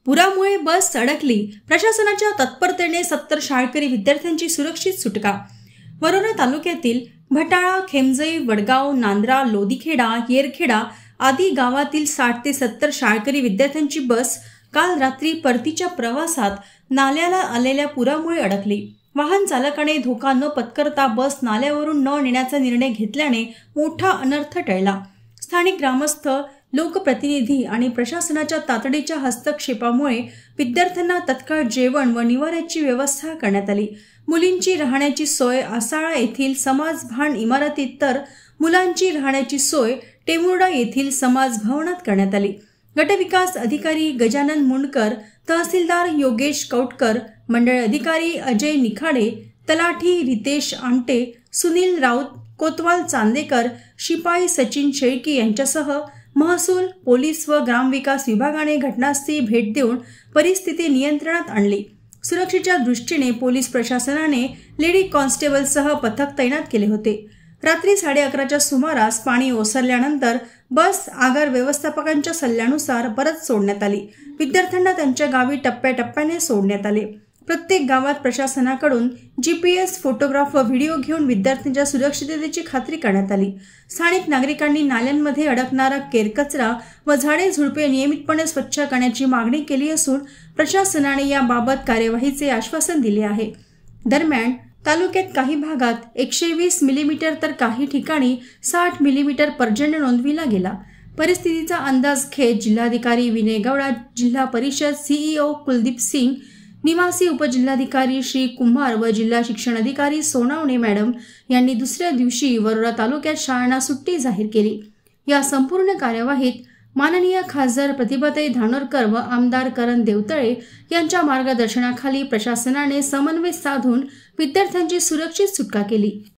पुरामुळे बस अडकली, प्रशासनाच्या तत्परतेने 70 शाळकरी विद्यार्थ्यांची सुरक्षित सुटका। वरोरा तालुक्यातील भटाळा, खेमजई, वडगाव, नांद्रा, लोदीखेडा, येरखेडा आदी गावातील 60 ते 70 शाळकरी विद्यार्थ्यांची बस काल रात्री परतीच्या प्रवासात नाल्याला आलेल्या पुरामुळे अडकली। वाहन चालकाने धोका न पत्करता बस नाल्यावरून न नेण्याचा निर्णय घेतल्याने मोठा अनर्थ टळला। स्थानिक ग्रामस्थ, लोकप्रतिनिधी आणि प्रशासनाच्या तातडीच्या हस्तक्षेपामुळे विद्यार्थ्यांना तत्काळ जेवण व निवाऱ्याची व्यवस्था करण्यात आली। मुलींची राहण्याची सोय आसाळा येथील समाज भान इमारतीत तर मुलांची राहण्याची सोय टेमुर्डा येथील समाज भवनात करण्यात आली। गटविकास अधिकारी गजानन मुंडकर, तहसीलदार योगेश कौटकर, मंडळ अधिकारी अजय निखाडे, तलाठी रितेश आमटे, सुनील राऊत, कोतवाल चांदेकर, शिपाई सचिन शेळकी यांच्यासह महसूल, पोलीस व ग्रामविकास विभागाने घटनास्थळी भेट देऊन परिस्थिती नियंत्रणात आणली। सुरक्षेच्या दृष्टीने पोलीस प्रशासनाने लेडी कॉन्स्टेबलसह पथक तैनात केले होते। रात्री 11:30च्या सुमारास पाणी ओसरल्यानंतर बस आगार व्यवस्थापकांच्या सल्ल्यानुसार परत सोडण्यात आली। विद्यार्थ्यांना त्यांच्या गावी टप्प्याटप्प्याने सोडण्यात आले। प्रत्येक गावात प्रशासनाकडून GPS, फोटोग्राफ व व्हिडिओ घेऊन विद्यार्थ्यांच्या सुरक्षिततेची खात्री करण्यात आली। स्थानिक नागरिकांनी नाल्यांमध्ये अडकणारा केरकचरा व झाडे झुडपे नियमितपणे स्वच्छ करण्याची मागणी केली असून प्रशासनाने याबाबत कार्यवाहीचे आश्वासन दिले आहे। दरम्यान तालुक्यात काही भागात 120 मिलीमीटर तर काही ठिकाणी 60 मिलीमीटर पर्जन्य नोंदविला गेला। परिस्थितीचा अंदाज घेत जिल्हाधिकारी विनय गौडा, जिल्हा परिषद CEO कुलदीप सिंग, निवासी उपजिल्हाधिकारी श्री कुंभार व जिल्हा शिक्षण अधिकारी सोनावणे मॅडम यांनी दुसऱ्या दिवशी वरोरा तालुक्यात शाळांना सुट्टी जाहीर केली। या संपूर्ण कार्यवाहीत माननीय खासदार प्रतिभाताई धानोरकर व आमदार करण देवतळे यांच्या मार्गदर्शनाखाली प्रशासनाने समन्वय साधून विद्यार्थ्यांची सुरक्षित सुटका केली।